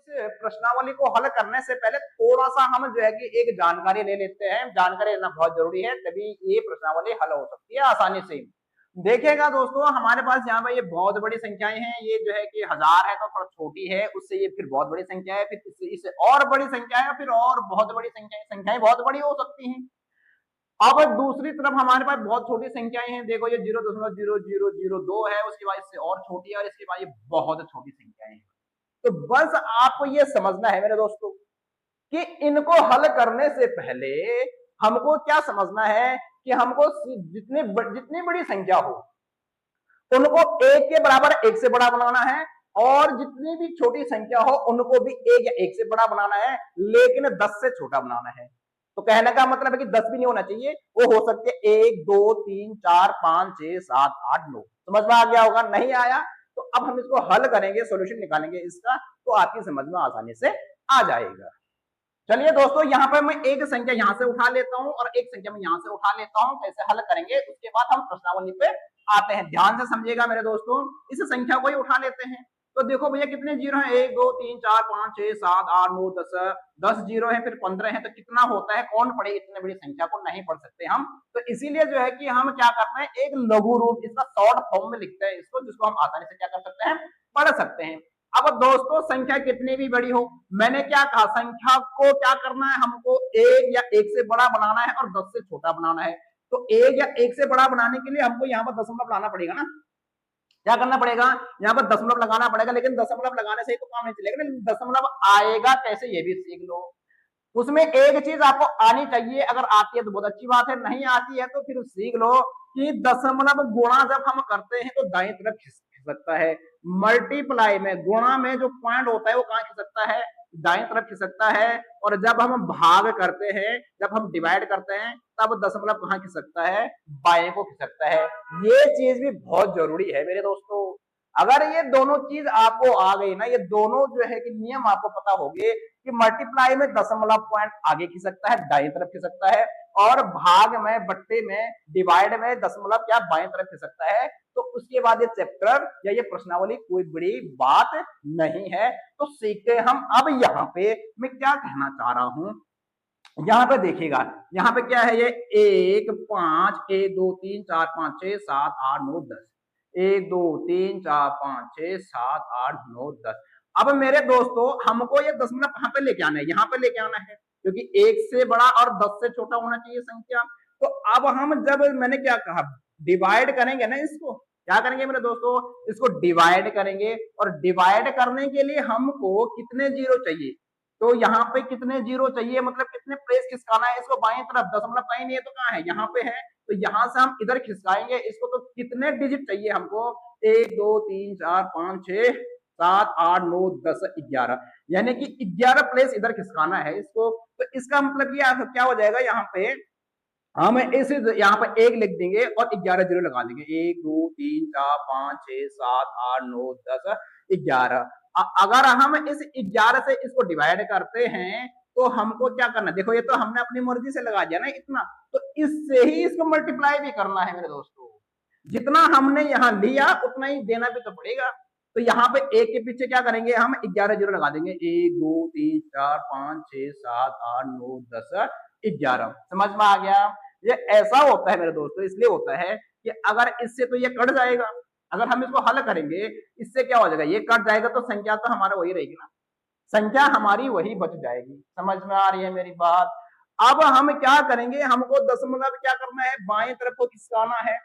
प्रश्नावली को हल करने से पहले थोड़ा सा हम जो है कि एक जानकारी ले लेते हैं। जानकारी लेना बहुत जरूरी है, तभी ये प्रश्नावली हल हो सकती है आसानी से। देखिएगा दोस्तों, हमारे पास यहाँ पे ये बहुत बड़ी संख्याएं हैं। ये जो है कि 1000 है तो थोड़ा छोटी है, उससे ये फिर बहुत बड़ी संख्या है, फिर इससे और बड़ी संख्या है, फिर और बहुत बड़ी संख्याएं बहुत बड़ी हो सकती हैं। अब दूसरी तरफ हमारे पास बहुत छोटी संख्याएं हैं। देखो ये 0.0002 है, उसके बाद इससे और छोटी है, और इसके बाद ये बहुत छोटी संख्याएं हैं। तो बस आपको ये समझना है मेरे दोस्तों कि इनको हल करने से पहले हमको क्या समझना है कि हमको जितनी बड़ी संख्या हो उनको एक के बराबर एक से बड़ा बनाना है, और जितनी भी छोटी संख्या हो उनको भी एक या एक से बड़ा बनाना है, लेकिन 10 से छोटा बनाना है। तो कहने का मतलब है कि 10 भी नहीं होना चाहिए, वो हो सकते हैं 1 2 3 4 5 6 7 8 9। समझ में आ गया होगा? नहीं आया तो अब हम इसको हल करेंगे, सॉल्यूशन निकालेंगे इसका, तो आपकी समझ में आसानी से आ जाएगा। चलिए दोस्तों, यहाँ पर मैं एक संख्या यहाँ से उठा लेता हूँ और एक संख्या मैं यहाँ से उठा लेता हूँ। कैसे हल करेंगे उसके बाद हम प्रश्नावली पे आते हैं। ध्यान से समझिएगा मेरे दोस्तों, इस संख्या को ही उठा लेते हैं। तो देखो भैया कितने जीरो हैं, 1 2 3 4 5 6 7 8 9 10। 10 जीरो है, फिर 15 है, तो कितना होता है? कौन पढ़े? इतने बड़ी संख्या को नहीं पढ़ सकते हम। तो इसीलिए जो है कि हम क्या करते हैं, एक लघु रूप, इसका शॉर्ट फॉर्म में लिखते हैं इसको, जिसको हम आसानी से क्या कर सकते हैं, पढ़ सकते हैं। अब दोस्तों संख्या कितनी भी बड़ी हो, मैंने क्या कहा, संख्या को क्या करना है, हमको एक या एक से बड़ा बनाना है और 10 से छोटा बनाना है। तो एक या एक से बड़ा बनाने के लिए हमको यहाँ पर दशमलव लाना पड़ेगा ना। क्या करना पड़ेगा? यहाँ पर दशमलव लगाना पड़ेगा, लेकिन दशमलव लगाने से ही तो काम नहीं चलेगा ना। दशमलव आएगा कैसे ये भी सीख लो। उसमें एक चीज आपको आनी चाहिए, अगर आती है तो बहुत अच्छी बात है, नहीं आती है तो फिर सीख लो कि दशमलव गुणा जब हम करते हैं तो दाएं तरफ खिसकता है। मल्टीप्लाई में, गुणा में जो पॉइंट होता है वो कहाँ खिसकता है? दाएं तरफ खिसकता है। और जब हम भाग करते हैं, जब हम डिवाइड करते हैं, तब दशमलव कहाँ खिसकता है? बाएं को खिसकता है। ये चीज भी बहुत जरूरी है मेरे दोस्तों। अगर ये दोनों चीज आपको आ गई ना, ये दोनों जो है कि नियम आपको पता हो गए कि मल्टीप्लाई में दशमलव पॉइंट आगे खिसकता है, दाएं तरफ खिसकता है, और भाग में, बट्टे में, डिवाइड में दशमलव क्या बाएं तरफ खिसकता है, तो उसके बाद ये चैप्टर या ये प्रश्नावली कोई बड़ी बात नहीं है। तो सीखते हम। अब यहाँ पे मैं क्या कहना चाह रहा हूं, यहाँ पे देखिएगा, यहाँ पे क्या है, ये 1 5 1 2 3 4 5 6 7 8 9 10। 1 2 3 4 5 6 7 8 9 10। अब मेरे दोस्तों हमको ये दशमलव कहाँ पे लेके आना है? यहाँ पे लेके आना है, क्योंकि 1 से बड़ा और 10 से छोटा होना चाहिए संख्या। तो अब हम जब, मैंने क्या कहा, डिवाइड करेंगे ना इसको, क्या करेंगे मेरे दोस्तों, इसको डिवाइड करेंगे, और डिवाइड करने के लिए हमको कितने जीरो चाहिए? तो यहाँ पे कितने जीरो चाहिए, मतलब कितने प्लेस खिसकाना है इसको बाएं तरफ? दशमलव कहीं नहीं है तो कहाँ है? यहाँ पे है। तो यहाँ से हम इधर खिसकाएंगे इसको, तो कितने डिजिट चाहिए हमको? 1 2 3 4 5 6 7 8 9 10 11, यानी कि 11 प्लेस इधर खिसकाना है इसको। तो इसका मतलब ये क्या हो जाएगा, यहाँ पे हम इस, यहाँ पे 1 लिख देंगे और 11 जीरो लगा देंगे। 1 2 3 4 5 6 7 8 9 10 11। अगर हम इस 11 से इसको डिवाइड करते हैं तो हमको क्या करना है? देखो ये तो हमने अपनी मर्जी से लगा दिया ना इतना, तो इससे ही इसको मल्टीप्लाई भी करना है मेरे दोस्तों। जितना हमने यहाँ लिया उतना ही देना भी तो पड़ेगा। तो यहाँ पे एक के पीछे क्या करेंगे, हम 11 जीरो लगा देंगे। 1 2 3 4 5 6 7 8 9 10 11। समझ में आ गया? ये ऐसा होता है मेरे दोस्तों, इसलिए होता है कि अगर इससे तो ये कट जाएगा, अगर हम इसको हल करेंगे इससे क्या हो जाएगा, ये कट जाएगा तो संख्या तो हमारा वही रहेगी ना, संख्या हमारी वही बच जाएगी। समझ में आ रही है मेरी बात? अब हम क्या करेंगे, हमको दशमलव क्या करना है, बाएं तरफ को खिसकाना है।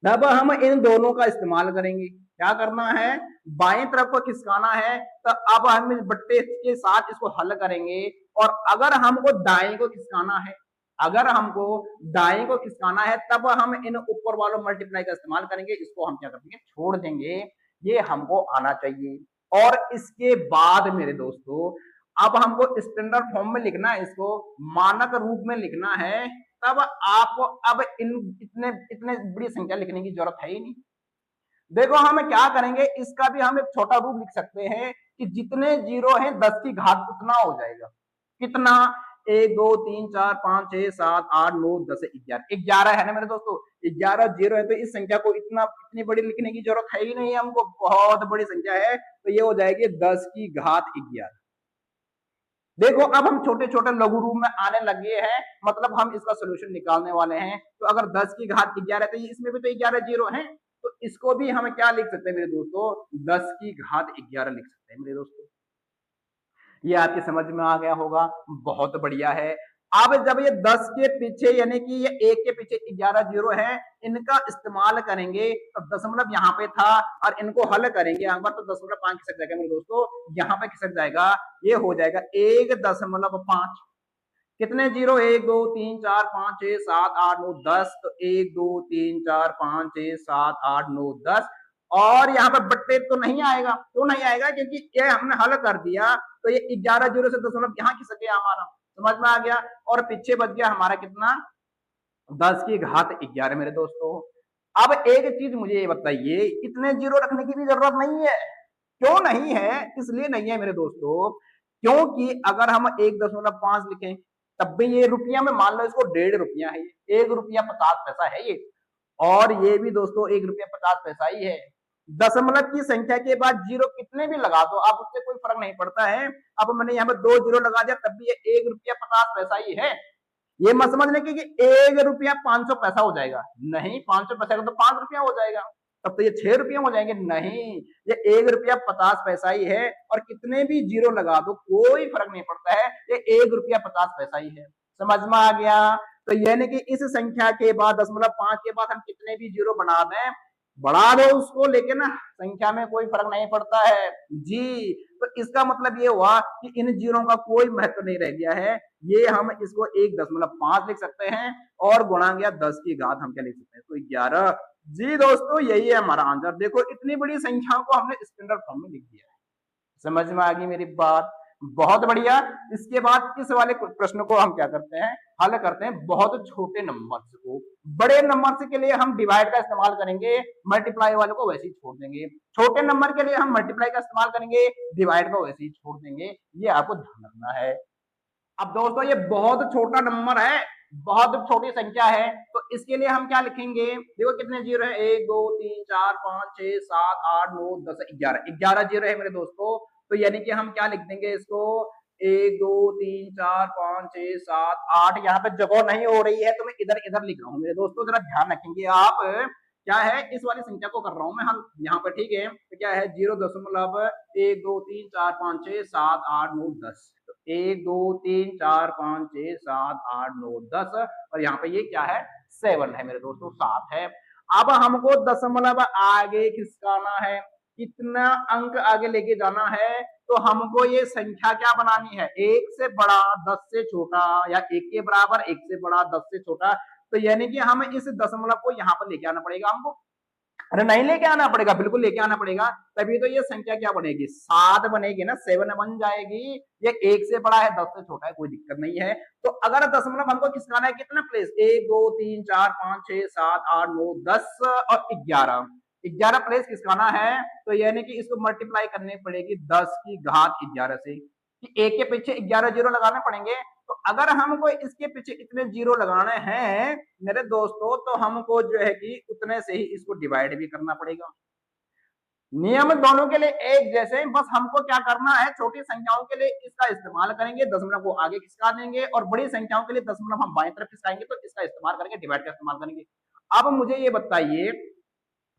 तब हम इन दोनों का इस्तेमाल करेंगे। क्या करना है, बाएं तरफ को खिसकाना है। तो अब हम इस बट्टे के साथ इसको हल करेंगे, और अगर हमको दाएं को खिसकाना है, अगर हमको दाएं को खिसकाना है, तब हम इन ऊपर वालों मल्टीप्लाई का इस्तेमाल करेंगे। इसको हम क्या करेंगे, छोड़ देंगे। ये हमको आना चाहिए। और इसके बाद मेरे दोस्तों अब हमको स्टैंडर्ड फॉर्म में लिखना है, इसको मानक रूप में लिखना है। तब आपको अब इन इतने इतने बड़ी संख्या लिखने की जरूरत है ही नहीं। देखो हम क्या करेंगे, इसका भी हम एक छोटा रूप लिख सकते हैं कि जितने जीरो हैं 10 की घात उतना हो जाएगा। कितना? 1 2 3 4 5 6 7 8 9 10 11 11 है ना मेरे दोस्तों। 11 जीरो है तो इस संख्या को इतनी बड़ी लिखने की जरूरत है ही नहीं है हमको, बहुत बड़ी संख्या है तो ये हो जाएगी 10 की घात 11। देखो अब हम छोटे छोटे लघु रूप में आने लगे हैं, मतलब हम इसका सोल्यूशन निकालने वाले हैं। तो अगर 10 की घात 11 तो इसमें भी तो 11 जीरो है, तो इसको भी हम क्या लिख सकते हैं मेरे दोस्तों, 10 की घात 11 लिख सकते हैं मेरे दोस्तों। ये आपकी समझ में आ गया होगा, बहुत बढ़िया है। अब जब ये 10 के पीछे यानी कि ये 1 के पीछे 11 जीरो है, इनका इस्तेमाल करेंगे तो दशमलव यहाँ पे था और इनको हल करेंगे यहाँ पर तो 0.5 खिसक जाएगा मेरे दोस्तों, यहाँ पे खिसक जाएगा, ये हो जाएगा 1.5। कितने जीरो, 1 2 3 4 5 6 7 8 9 10, तो 1 2 3 4 5 6 7 8 9 10, और यहाँ पे बट्टे तो नहीं आएगा, क्यों नहीं आएगा, क्योंकि ये हमने हल कर दिया तो ये 11 जीरो से दशमलव यहाँ खिसक गया हमारा, समझ में आ गया। और पीछे बच गया हमारा कितना, 10 की घात 11 मेरे दोस्तों। अब एक चीज मुझे ये बताइए, इतने जीरो रखने की भी जरूरत नहीं है, क्यों नहीं है, इसलिए नहीं है मेरे दोस्तों क्योंकि अगर हम 1.5 लिखें तब भी ये रुपया में मान लो इसको 1.5 रुपया है, ये 1 रुपया 50 पैसा है ये, और ये भी दोस्तों 1 रुपया 50 पैसा ही है। दशमलव की संख्या के बाद जीरो कितने भी लगा दो आप, उससे कोई फर्क नहीं पड़ता है। अब मैंने यहाँ पे 2 जीरो लगा दिया तब भी ये 1 रुपया 50 पैसा ही है। ये मत समझने की 1 रुपया 500 पैसा हो जाएगा, नहीं, 500 पैसा का तो 5 रुपया हो जाएगा, तब तो ये 6 रुपये हो जाएंगे, नहीं, ये 1 रुपया 50 पैसा ही है, और कितने भी जीरो लगा दो कोई फर्क नहीं पड़ता है, ये 1 रुपया 50 पैसा ही है, समझ में आ गया। तो यानी कि इस संख्या के बाद 0.5 के बाद हम कितने भी जीरो बना दें, बढ़ा दो उसको, लेकिन संख्या में कोई फर्क नहीं पड़ता है जी। तो इसका मतलब ये हुआ कि इन जीरो का कोई महत्व नहीं रह गया है, ये हम इसको 1.5 लिख सकते हैं, और गुणा गया 10 की घात हम क्या लिख सकते हैं, तो 11। जी दोस्तों यही है हमारा आंसर, देखो इतनी बड़ी संख्याओं को हमने स्टैंडर्ड फॉर्म में लिख दिया है, समझ में आ गई मेरी बात, बहुत बढ़िया। इसके बाद इस वाले प्रश्न को हम क्या करते हैं, हल करते हैं बहुत छोटे नंबर को, बड़े नंबर के लिए हम डिवाइड का इस्तेमाल करेंगे, मल्टीप्लाई वाले को वैसे ही छोड़ देंगे, छोटे नंबर के लिए हम मल्टीप्लाई का इस्तेमाल करेंगे, डिवाइड को वैसे ही छोड़ देंगे, ये आपको ध्यान रखना है। अब दोस्तों ये बहुत छोटा नंबर है, बहुत छोटी संख्या है, तो इसके लिए हम क्या लिखेंगे, देखो कितने जीरो है, 1 2 3 4 5 6 7 8 9 10 11, 11 जीरो है मेरे दोस्तों। तो यानी कि हम क्या लिख देंगे इसको, 1 2 3 4 5 6 7 8, यहाँ पे जगह नहीं हो रही है तो मैं इधर इधर लिख रहा हूँ मेरे दोस्तों, जरा ध्यान रखेंगे आप, क्या है इस वाली संख्या को कर रहा हूं मैं हल यहाँ पर, ठीक है, तो क्या है 0.1 2 3 4 5 6 7 8 9 10, 1 2 3 4 5 6 7 8 9 10, और यहाँ पे ये क्या है 7 है मेरे दोस्तों, 7 है। अब हमको दशमलव आगे खिसकाना है, कितना अंक आगे लेके जाना है, तो हमको ये संख्या क्या बनानी है, 1 से बड़ा 10 से छोटा, या 1 के बराबर 1 से बड़ा 10 से छोटा, तो यानी कि हमें इस दशमलव को यहाँ पर लेके आना पड़ेगा हमको, अरे नहीं लेके आना पड़ेगा, बिल्कुल लेके आना पड़ेगा, तभी तो ये संख्या क्या बनेगी, 7 बनेगी ना, 7 बन जाएगी, ये 1 से बड़ा है 10 से छोटा है, कोई दिक्कत नहीं है। तो अगर दशमलव हमको खिसकाना है कितना प्लेस, 1 2 3 4 5 6 7 8 9 10 और 11, 11 प्लेस खिसकाना है, तो यानी कि इसको मल्टीप्लाई करनी पड़ेगी 10 की घात 11 से, कि एक के पीछे 11 जीरो लगाने पड़ेंगे। तो अगर हमको इसके पीछे इतने जीरो लगाने हैं मेरे दोस्तों, तो हमको जो है कि उतने से ही इसको डिवाइड भी करना पड़ेगा। नियम दोनों के लिए एक जैसे, बस हमको क्या करना है, छोटी संख्याओं के लिए इसका इस्तेमाल करेंगे, दशमलव को आगे खिसका देंगे, और बड़ी संख्याओं के लिए दशमलव हम बाएं तरफ खिसकाएंगे, तो इसका इस्तेमाल करेंगे, डिवाइड का इस्तेमाल करेंगे। अब मुझे ये बताइए,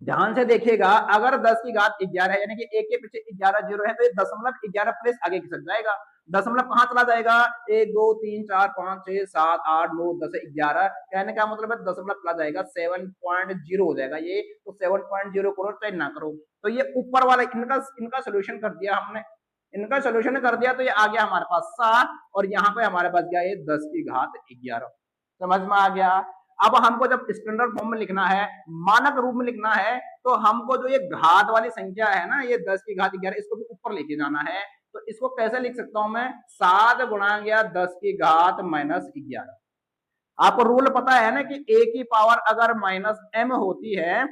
ध्यान से देखिएगा, अगर 10 की घात 11 है, यानी कि एक के पीछे 11 जीरो है, तो ये दशमलव 11 प्लेस आगे खिसक जाएगा, दशमलव कहां चला जाएगा, 1 2 3 4 5 6 7 8 9 10 11, कहने का मतलब है दशमलव चला जाएगा 7.0 हो जाएगा ये, तो 7.0 करो चाहे ना करो, तो ये ऊपर वाला इनका सोल्यूशन कर दिया हमने, इनका सोल्यूशन कर दिया, तो ये आ गया हमारे पास 7, और यहाँ पे हमारे पास गया ये 10 की घात 11, समझ में आ गया। अब हमको जब स्टैंडर्ड फॉर्म में लिखना है, मानक रूप में लिखना है, तो हमको जो ये घात वाली संख्या है ना, ये 10 की घात 11, इसको भी ऊपर लेके जाना है, तो इसको कैसे लिख सकता हूं मैं, 7 गुणा गया 10 की घात -11। आपको रूल पता है ना कि a की पावर अगर -m होती है,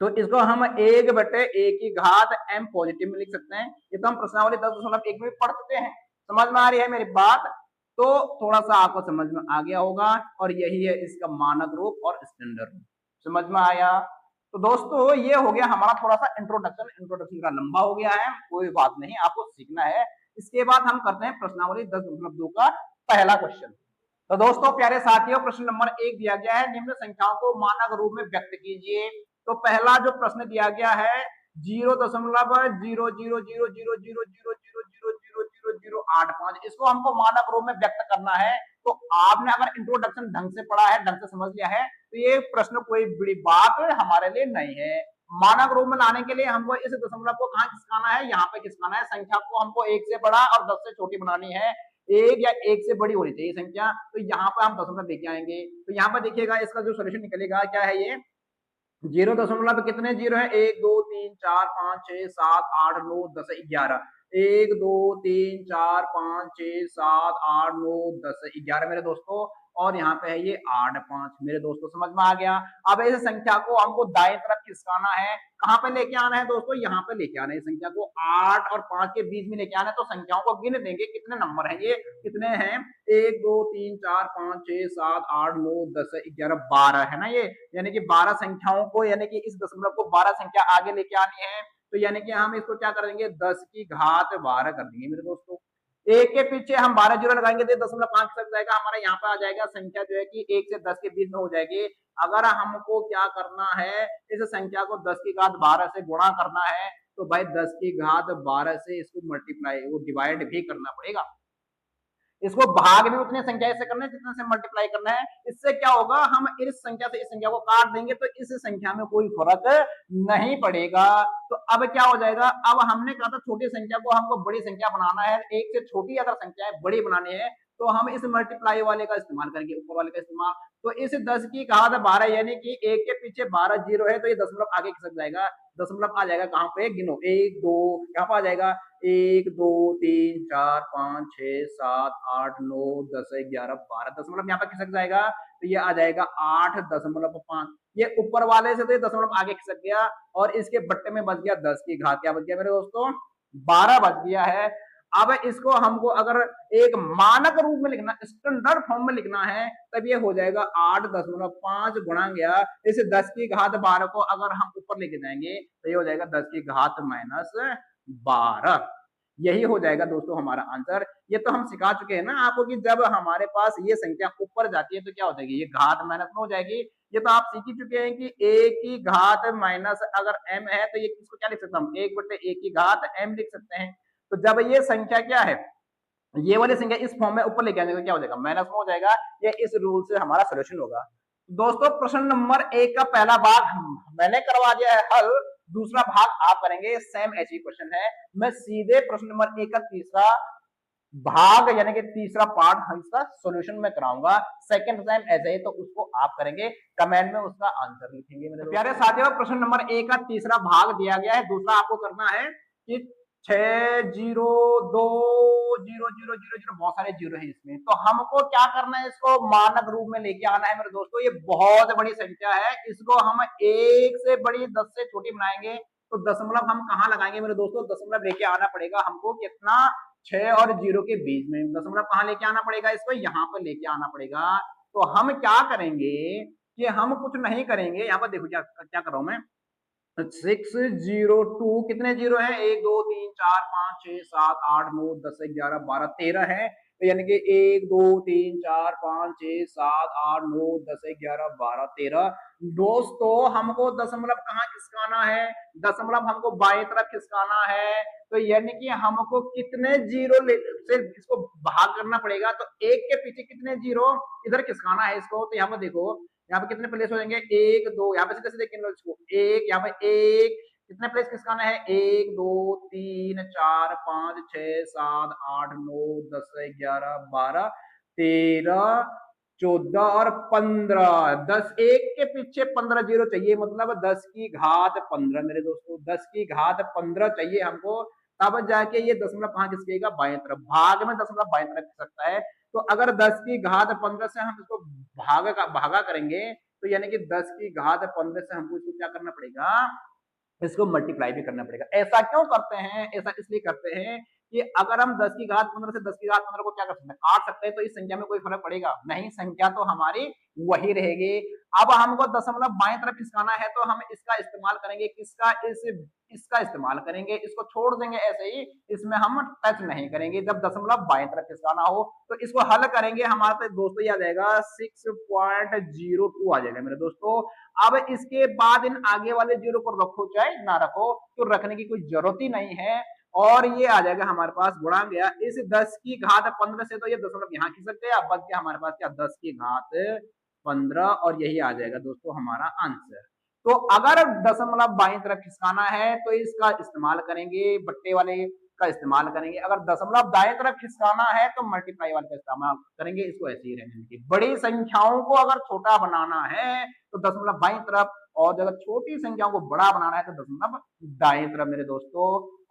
तो इसको हम 1/a की घात m पॉजिटिव में लिख सकते हैं, ये तो हम प्रश्नावली 10.1 में पढ़ चुके हैं, समझ में आ रही है मेरी बात। तो थोड़ा सा आपको समझ में आ गया होगा और यही है इसका मानक रूप और स्टैंडर्ड रूप। समझ में आया? तो दोस्तों ये हो गया हमारा थोड़ा सा इंट्रोडक्शन का लंबा हो गया है, कोई बात नहीं, आपको सीखना है। इसके बाद हम करते हैं प्रश्नावली 10.2 का पहला क्वेश्चन। तो दोस्तों प्यारे साथियों, प्रश्न नंबर 1 दिया गया है, निम्न संख्याओं को मानक रूप में व्यक्त कीजिए। तो पहला जो प्रश्न दिया गया है 0.000000000085, इसको हमको मानक रूप में व्यक्त करना है। तो आपने अगर इंट्रोडक्शन ढंग से पढ़ा है, ढंग से समझ लिया है, तो ये प्रश्न कोई बड़ी बात हमारे लिए नहीं है। मानक रूप में लाने के लिए हमको इस दशमलव को कहां खिसकाना है, यहाँ पे खिसकाना है। संख्या को हमको 1 से बड़ा और 10 से छोटी बनानी है, 1 या 1 से बड़ी होनी चाहिए संख्या। तो यहाँ पे हम दशमलव लेके आएंगे। तो यहाँ पे देखिएगा इसका जो सोल्यूशन निकलेगा क्या है, ये 0 कितने जीरो है, 1 2 3 4 5 6 7 8 9 10 11, 1 2 3 4 5 6 7 8 9 10 11 मेरे दोस्तों। और यहाँ पे है ये 8 5 मेरे दोस्तों, समझ में आ गया। अब इस संख्या को हमको दाएं तरफ खिसकाना है, कहां पे लेके आना है दोस्तों, यहाँ पे लेके आना है। संख्या को 8 और 5 के बीच में लेके आना है। तो संख्याओं को गिन देंगे, कितने नंबर है ये, कितने हैं, 1 2 3 4 5 6 7 8 9 10 11 12 है ना ये, यानी कि 12 संख्याओं को, यानी कि इस दशमलव को 12 संख्या आगे लेके आनी है। तो यानी कि हम इसको क्या करेंगे, 10 की घात 12 कर देंगे मेरे दोस्तों। एक के पीछे हम 12 जीरो लगाएंगे तो 0.5 तक जाएगा हमारा, यहाँ पे आ जाएगा संख्या जो है कि 1 से 10 के बीच में हो जाएगी। अगर हमको क्या करना है, इस संख्या को 10 की घात 12 से गुणा करना है, तो भाई 10 की घात 12 से इसको मल्टीप्लाई, वो डिवाइड भी करना पड़ेगा। इसको भाग भी उतने संख्या से करना है जितने से मल्टीप्लाई करना है। इससे क्या होगा, हम इस संख्या से इस संख्या को काट देंगे तो इस संख्या में कोई फर्क नहीं पड़ेगा। तो अब क्या हो जाएगा, अब हमने कहा था छोटी संख्या को हमको बड़ी संख्या बनाना है, एक से छोटी अगर संख्या है बड़ी बनानी है, तो हम इस मल्टीप्लाई वाले का इस्तेमाल करेंगे, ऊपर वाले का इस्तेमाल। तो इस 10 की घात 12 यानी कि 1 के पीछे 12 जीरो है, तो ये दशमलव आगे खिसक जाएगा। दशमलव आ जाएगा कहां पे, गिनो, 1 2, यहाँ पे आ जाएगा 1 2 3 4 5 6 7 8 9 10 11 12, दशमलव यहाँ पे खिसक जाएगा। तो ये आ जाएगा 8.5। ये ऊपर वाले से तो ये दशमलव आगे खिसक गया और इसके बट्टे में बच गया 10 की घात, क्या बच गया मेरे दोस्तों, 12 बच गया है। अब इसको हमको अगर एक मानक रूप में लिखना, स्टैंडर्ड फॉर्म में लिखना है, तब ये हो जाएगा 8.5 गुणा गया इस 10 की घात 12 को अगर हम ऊपर लेके जाएंगे तो ये हो जाएगा 10 की घात -12। यही हो जाएगा दोस्तों हमारा आंसर। ये तो हम सिखा चुके हैं ना आपको कि जब हमारे पास ये संख्या ऊपर जाती है तो क्या हो जाएगी, ये घात माइनस में हो जाएगी। ये तो आप सीख ही चुके हैं कि a की घात माइनस अगर m है तो ये इसको क्या लिख सकता हूँ, 1/a की घात m लिख सकते हैं। तो जब ये संख्या क्या है, ये वाली संख्या इस फॉर्म में ऊपर लेके आने का क्या हो जाएगा, माइनस में हो जाएगा। ये इस रूल से हमारा सोल्यूशन होगा। दोस्तों प्रश्न नंबर 1 का पहला भाग मैंने करवा दिया है हल, दूसरा भाग आप करेंगे। सेम ऐसी क्वेश्चन है, मैं सीधे प्रश्न नंबर 1 का तीसरा भाग यानी कि तीसरा पार्ट हम इसका सॉल्यूशन में कराऊंगा। सेकंड टाइम ऐसे ही तो उसको आप करेंगे, कमेंट में उसका आंसर लिखेंगे मेरे प्यारे साथियों। प्रश्न नंबर 1 का तीसरा भाग दिया गया है, दूसरा आपको करना है कि 6 0 2 0 0 0 0, बहुत सारे जीरो है इसमें, तो हमको क्या करना है, इसको मानक रूप में लेके आना है मेरे दोस्तों। ये बहुत बड़ी संख्या है, इसको हम 1 से बड़ी 10 से छोटी बनाएंगे। तो दशमलव हम कहाँ लगाएंगे मेरे दोस्तों, दशमलव लेके आना पड़ेगा हमको कितना, 6 और 0 के बीच में। दशमलव कहाँ लेके आना पड़ेगा, इसको यहाँ पर लेके आना पड़ेगा। तो हम क्या करेंगे कि हम कुछ नहीं करेंगे, यहाँ पर देखो क्या क्या कर रहा हूं मैं, 602 कितने जीरो है, 1 2 3 4 5 6 7 8 9 10 11 12 13 है। तो यानी कि 1 2 3 4 5 6 7 8 9 10 11 12 13। दोस्तों हमको दशमलव कहाँ खिसकाना है, दशमलव हमको बाएं तरफ खिसकाना है। तो यानी कि हमको कितने जीरो से इसको भाग करना पड़ेगा, तो 1 के पीछे कितने जीरो इधर खिसकाना है इसको। तो यहाँ पर देखो, यहाँ पे कितने प्लेस हो जाएंगे, 1 2, यहाँ पे सीधे सीधे इसको 1, यहाँ पे 1, कितने प्लेस किसकाना है, 1 2 3 4 5 6 7 8 9 10 11 12 13 14 और 15, 10, 1 के पीछे 15 जीरो चाहिए, मतलब 10 की घात 15 मेरे दोस्तों, 10 की घात 15 चाहिए हमको। तब जाके ये दशमलव कहाँ खिसकेगा, बाएं तरफ, भाग में दशमलव बाएं तरफ खिसकता है। तो अगर 10 की घात 15 से हम इसको भागा करेंगे, तो यानी कि 10 की घात 15 से हमको इसको क्या करना पड़ेगा, इसको मल्टीप्लाई भी करना पड़ेगा। ऐसा क्यों करते हैं, ऐसा इसलिए करते हैं कि अगर हम 10 की घात 15 से 10 की घात 15 को क्या कर सकते हैं, काट सकते हैं, तो इस संख्या में कोई फर्क पड़ेगा नहीं, संख्या तो हमारी वही रहेगी। अब हमको दशमलव बाएं तरफ खिसकाना है तो हम इसका इस्तेमाल करेंगे, किसका, इसका इस्तेमाल करेंगे, इसको छोड़ देंगे ऐसे ही, इसमें हम टच नहीं करेंगे जब दशमलव बाएं तरफ खिसकाना हो। तो इसको हल करेंगे, हमारे पास दोस्तों आ जाएगा 6.02 आ जाएगा मेरे दोस्तों। अब इसके बाद इन आगे वाले जीरो को रखो चाहे ना रखो, तो रखने की कोई जरूरत ही नहीं है। और ये आ जाएगा हमारे पास, गुणा गया इस 10 की घात 15 से, तो ये दशमलव यहाँ खिसक गया, बच गया हमारे पास क्या, 10 की घात 15, और यही आ जाएगा दोस्तों हमारा आंसर। तो अगर दशमलव बाईं तरफ खिसकाना है तो इसका इस्तेमाल करेंगे, बट्टे वाले का इस्तेमाल करेंगे, अगर दशमलव दाएं तरफ खिसकाना है तो मल्टीप्लाई वाले का इस्तेमाल करेंगे, इसको ऐसे ही रहने देंगे। बड़ी संख्याओं को अगर छोटा बनाना है तो दशमलव बाईं तरफ, और अगर छोटी संख्याओं को बड़ा बनाना है तो दशमलव दाएं तरफ मेरे दोस्तों।